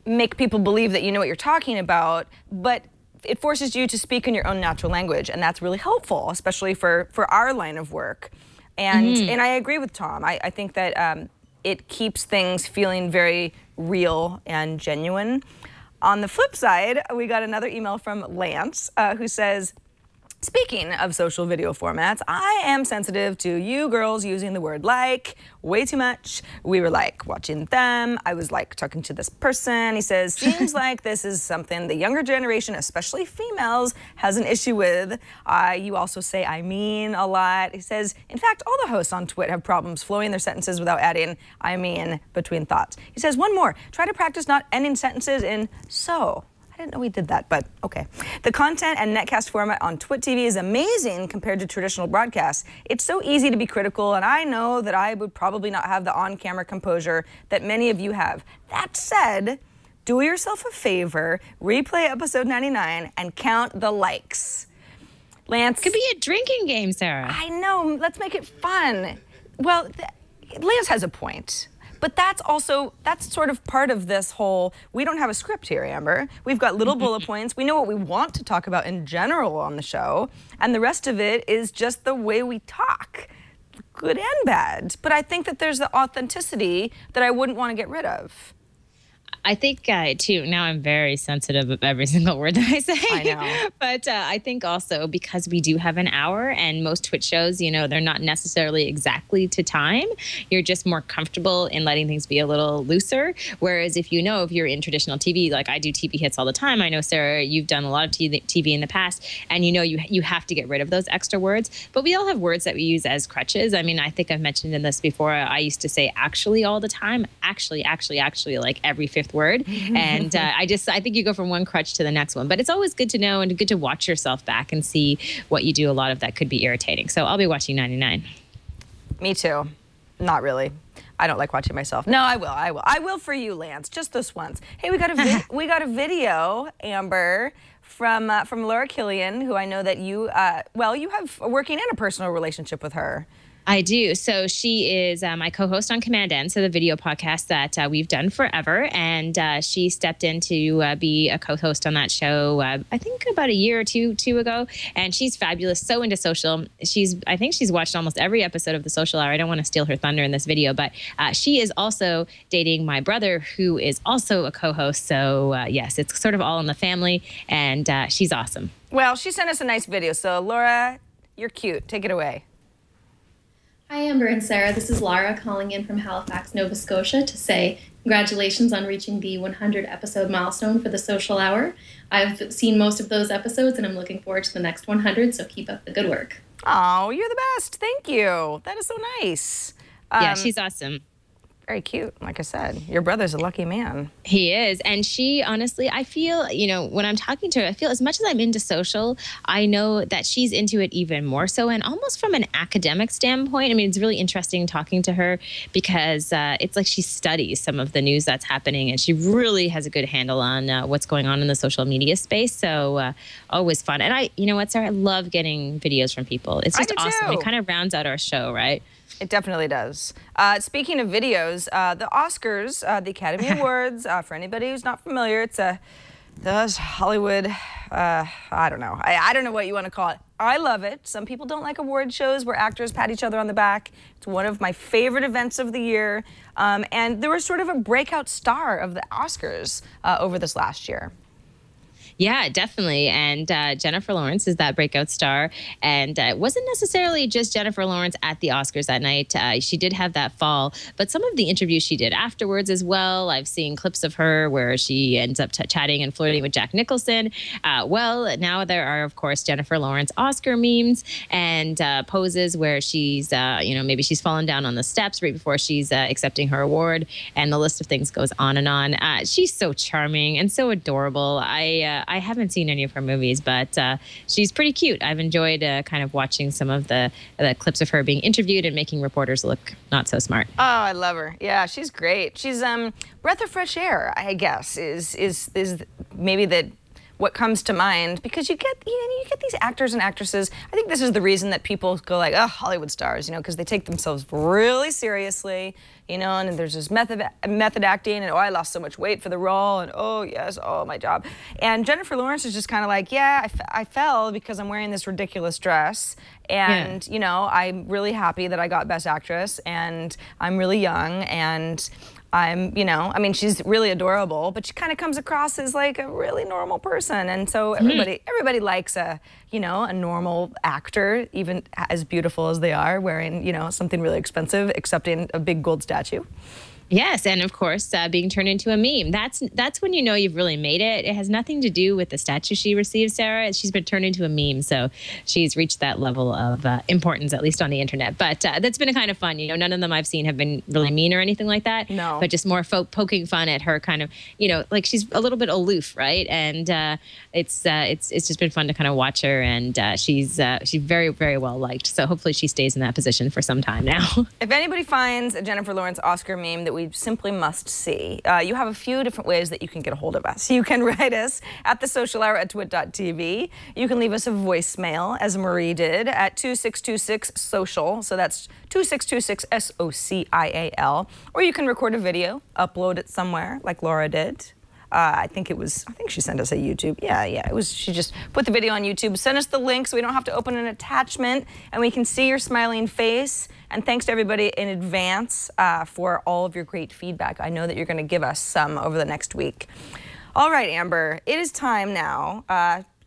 S1: make people believe that you know what you're talking about, but it forces you to speak in your own natural language. And that's really helpful, especially for our line of work. And I agree with Tom. I think that it keeps things feeling very real and genuine. On the flip side, we got another email from Lance who says, speaking of social video formats, I am sensitive to you girls using the word like way too much. We were like watching them. I was like talking to this person. He says, seems like this is something the younger generation, especially females, has an issue with. You also say I mean a lot. He says, in fact, all the hosts on Twit have problems flowing their sentences without adding I mean between thoughts. He says, one more, try to practice not ending sentences in so. I didn't know we did that, but okay. The content and netcast format on Twit TV is amazing compared to traditional broadcasts. It's so easy to be critical, and I know that I would probably not have the on-camera composure that many of you have. That said, do yourself a favor, replay episode 99, and count the likes. Lance.
S5: Could be a drinking game, Sarah.
S1: I know. Let's make it fun. Well, Lance has a point. But that's sort of part of this whole, we don't have a script here, Amber. We've got little bullet points. We know what we want to talk about in general on the show. And the rest of it is just the way we talk, good and bad. But I think that there's the authenticity that I wouldn't want to get rid of.
S5: I think, too, now I'm very sensitive of every single word that I say.
S1: I know.
S5: But I think also because we do have an hour and most Twitch shows, you know, they're not necessarily exactly to time. You're just more comfortable in letting things be a little looser. Whereas if you're in traditional TV, like I do TV hits all the time. I know, Sarah, you've done a lot of TV in the past, and you know you have to get rid of those extra words. But we all have words that we use as crutches. I mean, I think I've mentioned in this before, I used to say actually all the time. Actually, like every fifth word. And I think you go from one crutch to the next one. But it's always good to know and good to watch yourself back and see what you do. A lot of that could be irritating. So I'll be watching 99.
S1: Me too. Not really. I don't like watching myself. No, I will. I will for you, Lance. Just this once. Hey, we got a video, Amber, from Laura Killian, who I know that you you have a working and a personal relationship with her.
S5: I do. So she is my co-host on Command N, so the video podcast that we've done forever. And she stepped in to be a co-host on that show, I think about a year or two ago. And she's fabulous, so into social. I think she's watched almost every episode of The Social Hour. I don't want to steal her thunder in this video, but she is also dating my brother, who is also a co-host. So yes, it's sort of all in the family, and she's awesome.
S1: Well, she sent us a nice video. So Laura, you're cute. Take it away.
S7: Hi, Amber and Sarah. This is Lara calling in from Halifax, Nova Scotia to say congratulations on reaching the 100 episode milestone for The Social Hour. I've seen most of those episodes and I'm looking forward to the next 100, so keep up the good work.
S1: Oh, you're the best. Thank you. That is so nice.
S5: Yeah, she's awesome.
S1: Very cute. Like I said, your brother's a lucky man.
S5: He is. And she, honestly, I feel, you know, when I'm talking to her, I feel as much as I'm into social, I know that she's into it even more so. And almost from an academic standpoint, I mean, it's really interesting talking to her because it's like she studies some of the news that's happening. And she really has a good handle on what's going on in the social media space. So always fun. And you know what, Sarah? I love getting videos from people. It's just awesome. It kind of rounds out our show, right?
S1: It definitely does. Speaking of videos, the Oscars, the Academy Awards, for anybody who's not familiar, it's those Hollywood, I don't know. I don't know what you want to call it. I love it. Some people don't like award shows where actors pat each other on the back. It's one of my favorite events of the year. And there was sort of a breakout star of the Oscars over this last year.
S5: Yeah, definitely. And Jennifer Lawrence is that breakout star. And it wasn't necessarily just Jennifer Lawrence at the Oscars that night. She did have that fall, but some of the interviews she did afterwards as well. I've seen clips of her where she ends up chatting and flirting with Jack Nicholson. Well, now there are, of course, Jennifer Lawrence Oscar memes and poses where she's, you know, maybe she's fallen down on the steps right before she's accepting her award. And the list of things goes on and on. She's so charming and so adorable. I haven't seen any of her movies, but she's pretty cute. I've enjoyed kind of watching some of the clips of her being interviewed and making reporters look not so smart.
S1: Oh, I love her. Yeah, she's great. She's breath of fresh air, I guess, is maybe what comes to mind, because you get these actors and actresses. I think this is the reason that people go like, oh, Hollywood stars, you know, because they take themselves really seriously, you know, and there's this method acting, and oh, I lost so much weight for the role, and oh yes, oh my job. And Jennifer Lawrence is just kind of like, yeah, I fell because I'm wearing this ridiculous dress, and you know, I'm really happy that I got Best Actress, and I'm really young, and you know, I mean, she's really adorable, but she kind of comes across as like a really normal person, and so everybody likes a normal actor, even as beautiful as they are, wearing, you know, something really expensive, accepting a big gold statue.
S5: Yes, and of course, being turned into a meme. That's when you know you've really made it. It has nothing to do with the statue she received, Sarah. She's been turned into a meme, so she's reached that level of importance, at least on the internet. But that's been kind of fun. You know, none of them I've seen have been really mean or anything like that.
S1: No.
S5: But just more poking fun at her, kind of, you know, like she's a little bit aloof, right? And it's just been fun to kind of watch her, and she's very, very well liked. So hopefully she stays in that position for some time now.
S1: If anybody finds a Jennifer Lawrence Oscar meme that we simply must see, you have a few different ways that you can get a hold of us. You can write us at thesocialhour@twit.tv. You can leave us a voicemail, as Marie did, at 2626-SOCIAL. So that's 2626-SOCIAL. Or you can record a video, upload it somewhere, like Laura did. I think she sent us a YouTube. Yeah, it was, she just put the video on YouTube, sent us the link so we don't have to open an attachment and we can see your smiling face. And thanks to everybody in advance for all of your great feedback. I know that you're going to give us some over the next week. All right, Amber, it is time now,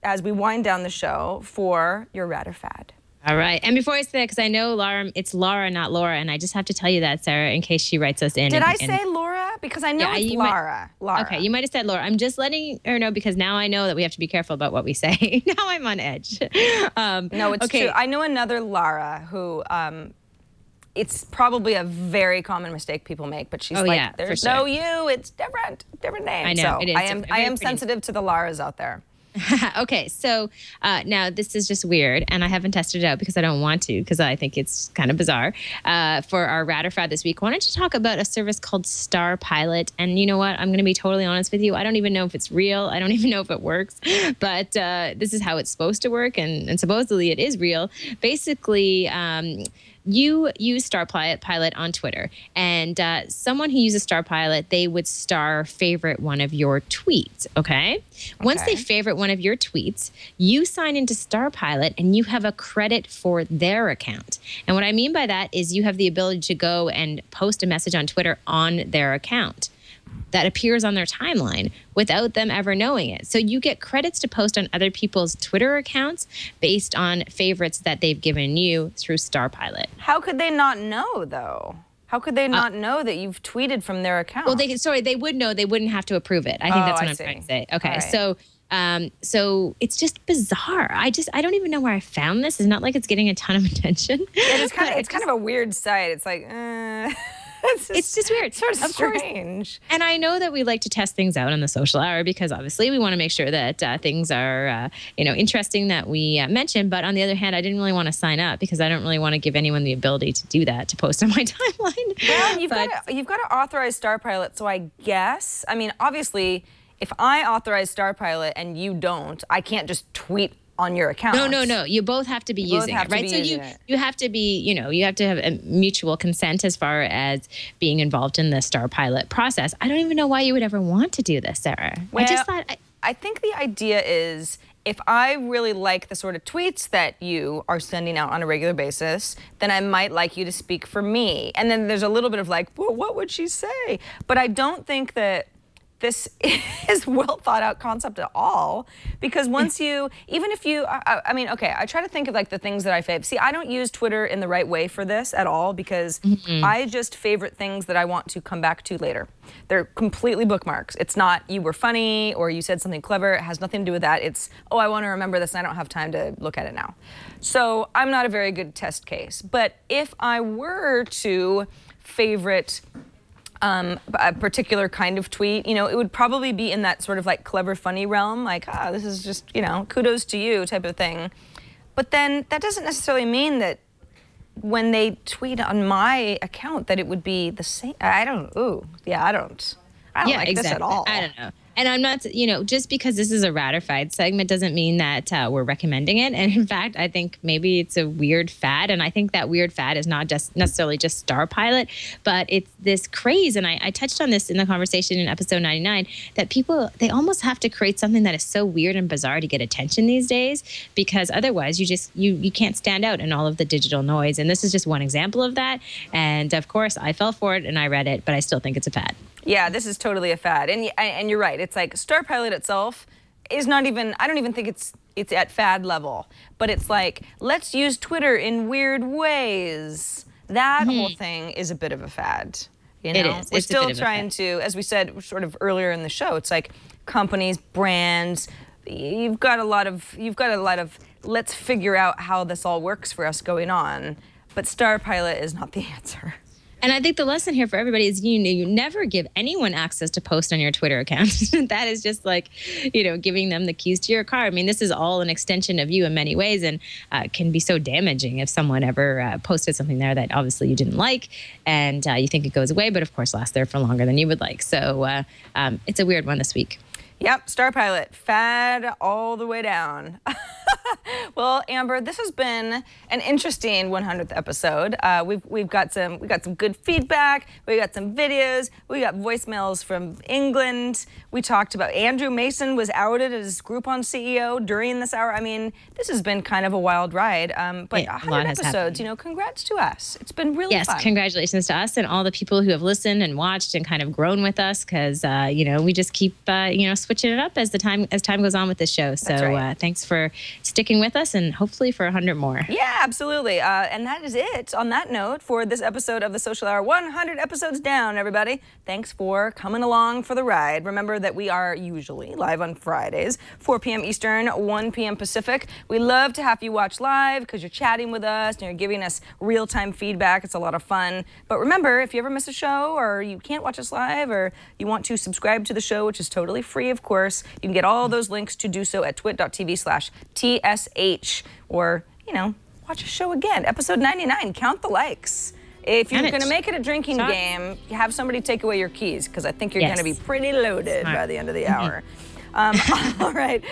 S1: as we wind down the show, for your Rad or Fad.
S5: All right. And before I say that, because I know Laura, it's Laura, not Laura, and I just have to tell you that, Sarah, in case she writes us in.
S1: Did I say Laura? Because I know it's Laura. Laura.
S5: Okay, you might have said Laura. I'm just letting her know because now I know that we have to be careful about what we say. Now I'm on edge.
S1: No, it's true. I know another Laura who... it's probably a very common mistake people make, but she's there's no you, it's different name.
S5: I know,
S1: so
S5: it is.
S1: I am sensitive to the Laras out there.
S5: Okay, so now this is just weird, and I haven't tested it out because I don't want to, because I think it's kind of bizarre. For our Rad or Fad this week, I wanted to talk about a service called Star Pilot. And you know what? I'm going to be totally honest with you. I don't even know if it's real. I don't even know if it works. But this is how it's supposed to work, and supposedly it is real. Basically, you use Star Pilot on Twitter, and someone who uses Star Pilot, they would star favorite one of your tweets, okay? Once they favorite one of your tweets, you sign into Star Pilot and you have a credit for their account. And what I mean by that is you have the ability to go and post a message on Twitter on their account that appears on their timeline without them ever knowing it. So you get credits to post on other people's Twitter accounts based on favorites that they've given you through Star Pilot.
S1: How could they not know, though? How could they not know that you've tweeted from their account?
S5: Well, they would know. They wouldn't have to approve it. I think that's what I'm trying to say. Okay, right. So it's just bizarre. I don't even know where I found this. It's not like it's getting a ton of attention.
S1: It's kind of a weird site. It's like,
S5: it's just weird.
S1: Sort of strange.
S5: And I know that we like to test things out on the social hour because obviously we want to make sure that things are, interesting that we mention. But on the other hand, I didn't really want to sign up because I don't really want to give anyone the ability to do that, to post on my timeline.
S1: Well, you've got to authorize Star Pilot. So I guess, I mean, obviously, if I authorize Star Pilot and you don't, I can't just tweet on your account.
S5: No. You both have to be using it, right? So you have to be, you have to have a mutual consent as far as being involved in the Star Pilot process. I don't even know why you would ever want to do this, Sarah.
S1: Well, I think the idea is if I really like the sort of tweets that you are sending out on a regular basis, then I might like you to speak for me. And then there's a little bit of like, well, what would she say? But I don't think that this is well thought out concept at all, because once you, even if you, I mean, okay, I try to think of like the things that I fave. See, I don't use Twitter in the right way for this at all because I just favorite things that I want to come back to later. They're completely bookmarks. It's not you were funny or you said something clever. It has nothing to do with that. It's, oh, I want to remember this and I don't have time to look at it now. So I'm not a very good test case. But if I were to favorite a particular kind of tweet, it would probably be in that sort of like clever, funny realm, like, this is just, kudos to you type of thing. But then that doesn't necessarily mean that when they tweet on my account that it would be the same. I don't like this at all.
S5: I don't know. And I'm not, just because this is a ratified segment doesn't mean that we're recommending it. And in fact, I think maybe it's a weird fad. And I think that weird fad is not just necessarily just Star Pilot, but it's this craze. And I touched on this in the conversation in episode 99, that people, they almost have to create something that is so weird and bizarre to get attention these days, because otherwise you can't stand out in all of the digital noise. And this is just one example of that. And of course, I fell for it and I read it, but I still think it's a fad.
S1: Yeah, this is totally a fad. And you're right. It's like Star Pilot itself is not even, I don't even think it's at fad level. But it's like, let's use Twitter in weird ways. That whole thing is a bit of a fad. It is. We're still trying to, as we said sort of earlier in the show, it's like companies, brands, you've got a lot of let's figure out how this all works for us going on. But Star Pilot is not the answer.
S5: And I think the lesson here for everybody is you never give anyone access to post on your Twitter account. That is just like, giving them the keys to your car. I mean, this is all an extension of you in many ways, and can be so damaging if someone ever posted something there that obviously you didn't like, and you think it goes away, but of course lasts there for longer than you would like. So it's a weird one this week.
S1: Yep, Star Pilot, fad all the way down. Well, Amber, this has been an interesting 100th episode. We've got some good feedback. We got some videos. We got voicemails from England. We talked about Andrew Mason was outed as Groupon CEO during this hour. I mean, this has been kind of a wild ride. But 100 episodes, you know, congrats to us. It's been really fun.
S5: Yes, congratulations to us and all the people who have listened and watched and kind of grown with us, because you know, we just keep you know, switching it up as time goes on with this show. So right. Thanks for sticking with us, and hopefully for 100 more.
S1: Yeah, absolutely. And that is it on that note for this episode of the Social Hour. 100 episodes down, everybody. Thanks for coming along for the ride. Remember that we are usually live on Fridays, 4 p.m. Eastern, 1 p.m. Pacific. We love to have you watch live because you're chatting with us and you're giving us real-time feedback. It's a lot of fun. But remember, if you ever miss a show or you can't watch us live or you want to subscribe to the show, which is totally free, of course, you can get all those links to do so at twit.tv/TSH, or, you know, watch a show again. Episode 99, count the likes. If you're going to make it a drinking game, you have somebody take away your keys, because I think you're going to be pretty loaded by the end of the hour. All right.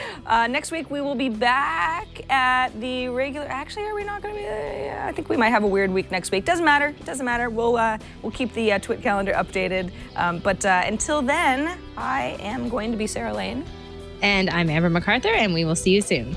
S1: Next week, we will be back at the regular... Actually, are we not going to be... Yeah, I think we might have a weird week next week. Doesn't matter. Doesn't matter. We'll keep the Twit calendar updated. But until then, I am going to be Sarah Lane.
S5: And I'm Amber MacArthur, and we will see you soon.